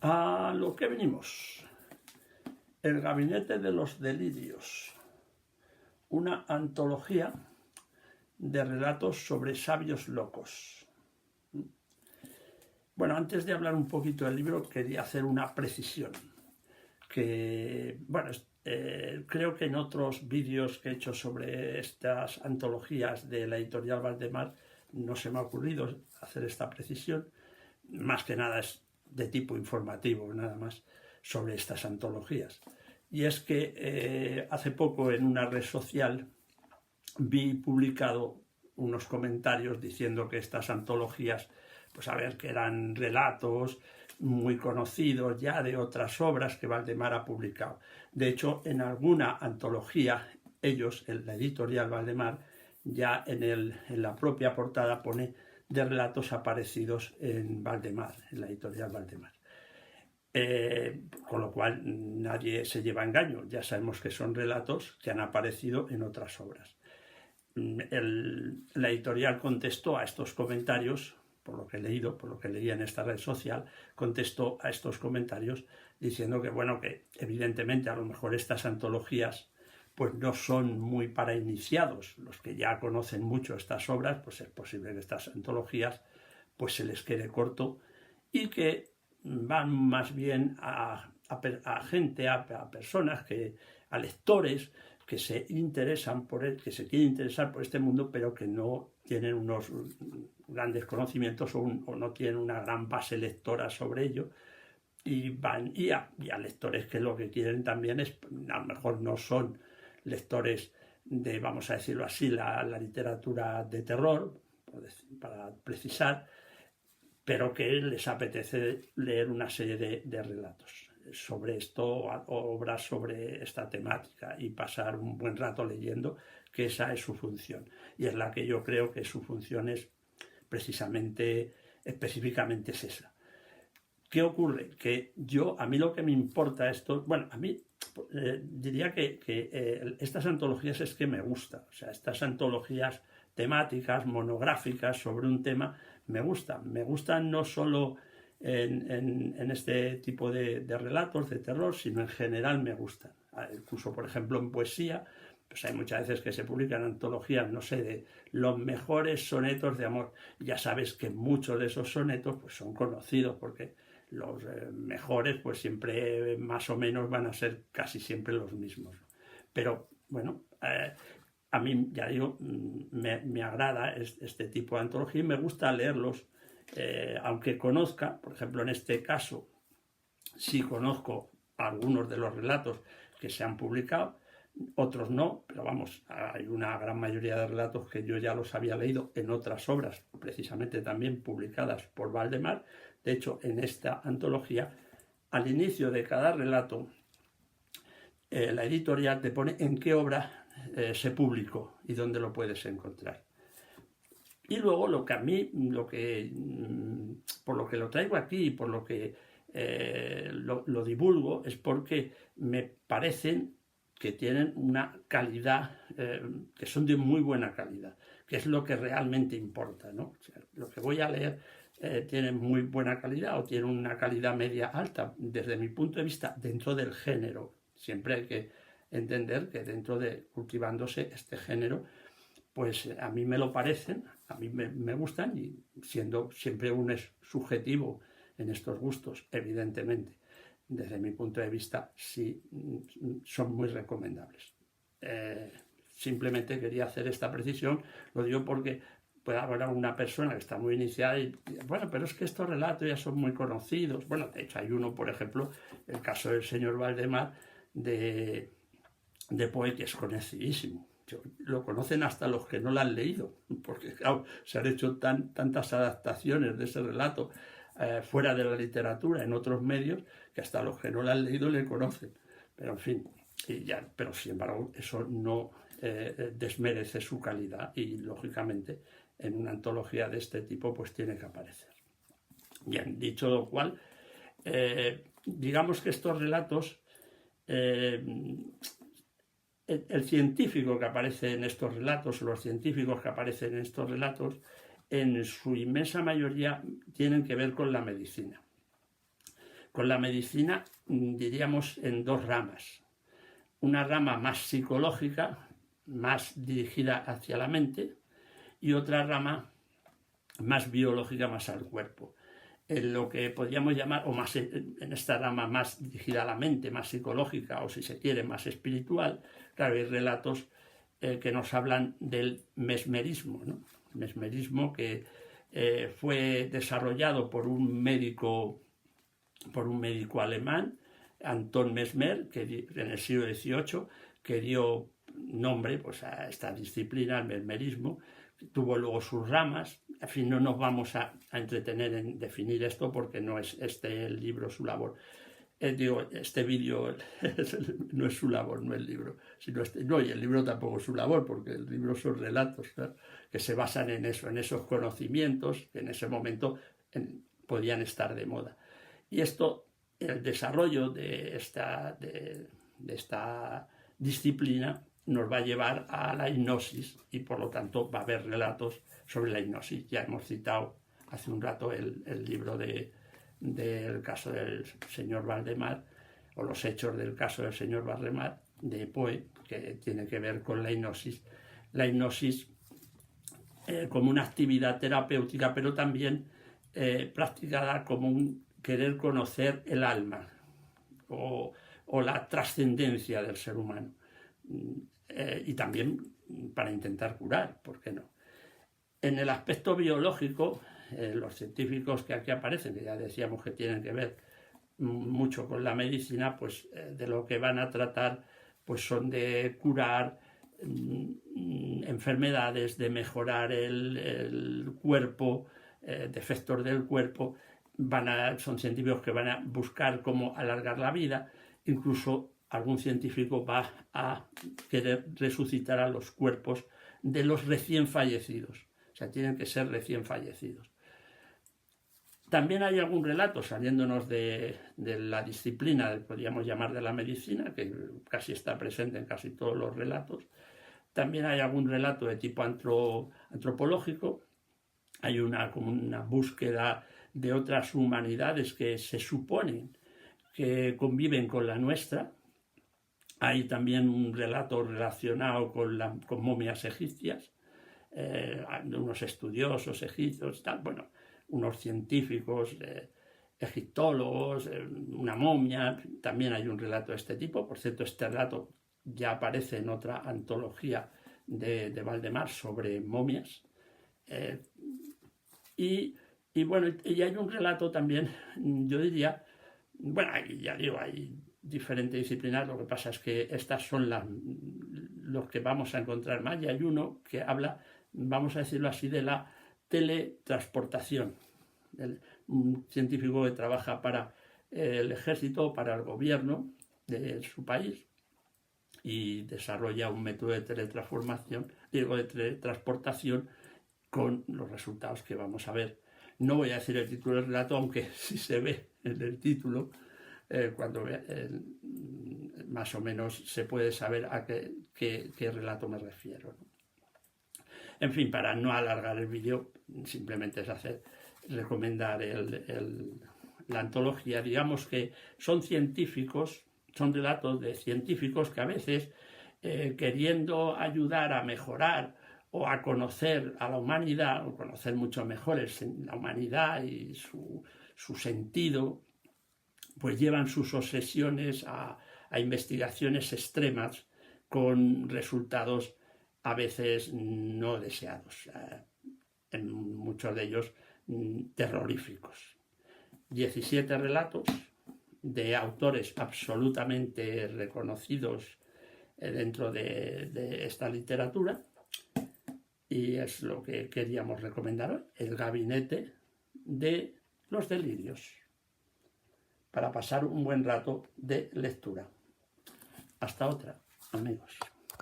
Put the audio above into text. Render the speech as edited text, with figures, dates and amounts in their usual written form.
A lo que venimos. El gabinete de los delirios. Una antología de relatos sobre sabios locos. Bueno, antes de hablar un poquito del libro, quería hacer una precisión. Creo que en otros vídeos que he hecho sobre estas antologías de la editorial Valdemar no se me ha ocurrido hacer esta precisión. Más que nada es de tipo informativo, nada más, sobre estas antologías. Y es que hace poco en una red social vi publicado unos comentarios diciendo que estas antologías, pues a ver, que eran relatos muy conocidos ya de otras obras que Valdemar ha publicado. De hecho, en alguna antología, ellos, la editorial Valdemar, ya en la propia portada pone de relatos aparecidos en Valdemar, en la editorial Valdemar. Con lo cual nadie se lleva a engaño, ya sabemos que son relatos que han aparecido en otras obras. La editorial contestó a estos comentarios, por lo que he leído, por lo que leía en esta red social, contestó a estos comentarios diciendo que, bueno, que evidentemente a lo mejor estas antologías pues no son muy para iniciados. Los que ya conocen mucho estas obras, pues es posible que estas antologías pues se les quede corto y que van más bien a gente, a personas, a lectores que se interesan por él, que se quieren interesar por este mundo, pero que no tienen unos grandes conocimientos o no tienen una gran base lectora sobre ello, y van y a lectores que lo que quieren también es, a lo mejor no son lectores de, vamos a decirlo así, la literatura de terror, para precisar, pero que les apetece leer una serie de relatos sobre esto, obras sobre esta temática, y pasar un buen rato leyendo, que esa es su función. Y es la que yo creo que su función es precisamente, específicamente es esa. ¿Qué ocurre? Que a mí lo que me importa esto, bueno, a mí diría que estas antologías es que me gustan, o sea, estas antologías temáticas, monográficas sobre un tema, me gustan no solo en este tipo de relatos de terror, sino en general me gustan. Incluso, por ejemplo, en poesía, pues hay muchas veces que se publican antologías, no sé, de los mejores sonetos de amor. Ya sabes que muchos de esos sonetos pues son conocidos, porque los mejores pues siempre más o menos van a ser casi siempre los mismos. Pero bueno, a mí, ya digo, me agrada este tipo de antología y me gusta leerlos, aunque conozca, por ejemplo, en este caso, sí conozco algunos de los relatos que se han publicado, otros no, pero vamos, hay una gran mayoría de relatos que yo ya los había leído en otras obras, precisamente también publicadas por Valdemar. De hecho, en esta antología, al inicio de cada relato, la editorial te pone en qué obra se publicó y dónde lo puedes encontrar. Y luego lo que a mí, por lo que lo traigo aquí y por lo que lo divulgo, es porque me parecen que tienen una calidad, que son de muy buena calidad, que es lo que realmente importa, ¿no? O sea, lo que voy a leer tiene muy buena calidad o tiene una calidad media alta, desde mi punto de vista, dentro del género. Siempre hay que entender que dentro de cultivándose este género, pues a mí me lo parecen, a mí me gustan, y siendo siempre uno es subjetivo en estos gustos, evidentemente, desde mi punto de vista, sí son muy recomendables. Simplemente quería hacer esta precisión, lo digo porque puede haber una persona que está muy iniciada y, bueno, pero es que estos relatos ya son muy conocidos. Bueno, de hecho hay uno, por ejemplo, el caso del señor Valdemar, de Poe, que es conocidísimo. Lo conocen hasta los que no lo han leído, porque claro, se han hecho tantas adaptaciones de ese relato fuera de la literatura, en otros medios, que hasta los que no lo han leído le conocen. Pero en fin, pero sin embargo eso no desmerece su calidad, y lógicamente en una antología de este tipo pues tiene que aparecer. Bien, dicho lo cual, digamos que estos relatos, el científico que aparece en estos relatos, los científicos que aparecen en estos relatos, en su inmensa mayoría tienen que ver con la medicina. con la medicina, diríamos, en dos ramas. Una rama más psicológica, más dirigida hacia la mente, y otra rama más biológica, más al cuerpo. En lo que podríamos llamar, o más en esta rama más dirigida a la mente, más psicológica, o si se quiere, más espiritual, claro, hay relatos que nos hablan del mesmerismo, ¿no? Mesmerismo que fue desarrollado por un médico alemán, Anton Mesmer, que en el siglo XVIII, que dio nombre pues, a esta disciplina, al mesmerismo. Tuvo luego sus ramas. En fin, no nos vamos a entretener en definir esto porque no es el libro su labor. Este vídeo no es su labor, no el libro, sino y el libro tampoco es su labor, porque el libro son relatos, ¿no?, que se basan en eso, en esos conocimientos que en ese momento podían estar de moda. Y el desarrollo de esta disciplina nos va a llevar a la hipnosis y por lo tanto va a haber relatos sobre la hipnosis. Ya hemos citado hace un rato el libro del caso del señor Valdemar, o los hechos del caso del señor Valdemar, de Poe, que tiene que ver con la hipnosis. La hipnosis como una actividad terapéutica, pero también practicada como un querer conocer el alma o la trascendencia del ser humano. Y también para intentar curar, ¿por qué no? En el aspecto biológico, los científicos que aquí aparecen, que ya decíamos que tienen que ver mucho con la medicina, pues de lo que van a tratar pues son de curar enfermedades, de mejorar el cuerpo, defectos del cuerpo. Son científicos que van a buscar cómo alargar la vida. Incluso algún científico va a querer resucitar a los cuerpos de los recién fallecidos. O sea, tienen que ser recién fallecidos. También hay algún relato, saliéndonos de la disciplina, podríamos llamar de la medicina, que casi está presente en casi todos los relatos. También hay algún relato de tipo antropológico. Hay como una búsqueda de otras humanidades que se suponen que conviven con la nuestra. Hay también un relato relacionado con momias egipcias, unos estudiosos egipcios, bueno, unos científicos, egiptólogos, una momia. También hay un relato de este tipo. Por cierto, este relato ya aparece en otra antología de Valdemar sobre momias. Y bueno, y hay un relato también, yo diría, bueno, ya digo, hay diferentes disciplinas, lo que pasa es que estas son los que vamos a encontrar más, y hay uno que habla, vamos a decirlo así, de la teletransportación. Un científico que trabaja para el ejército, para el gobierno de su país, y desarrolla un método de teletransportación con los resultados que vamos a ver. No voy a decir el título del relato, aunque sí se ve en el título, cuando más o menos se puede saber a qué relato me refiero, ¿no? En fin, para no alargar el vídeo, simplemente es recomendar la antología. Digamos que son relatos de científicos que a veces, queriendo ayudar a mejorar o a conocer a la humanidad, o conocer mucho mejor la humanidad y su sentido, pues llevan sus obsesiones a investigaciones extremas con resultados a veces no deseados, en muchos de ellos terroríficos. 17 relatos de autores absolutamente reconocidos dentro de esta literatura, y es lo que queríamos recomendar hoy, el gabinete de los delirios, para pasar un buen rato de lectura. Hasta otra, amigos.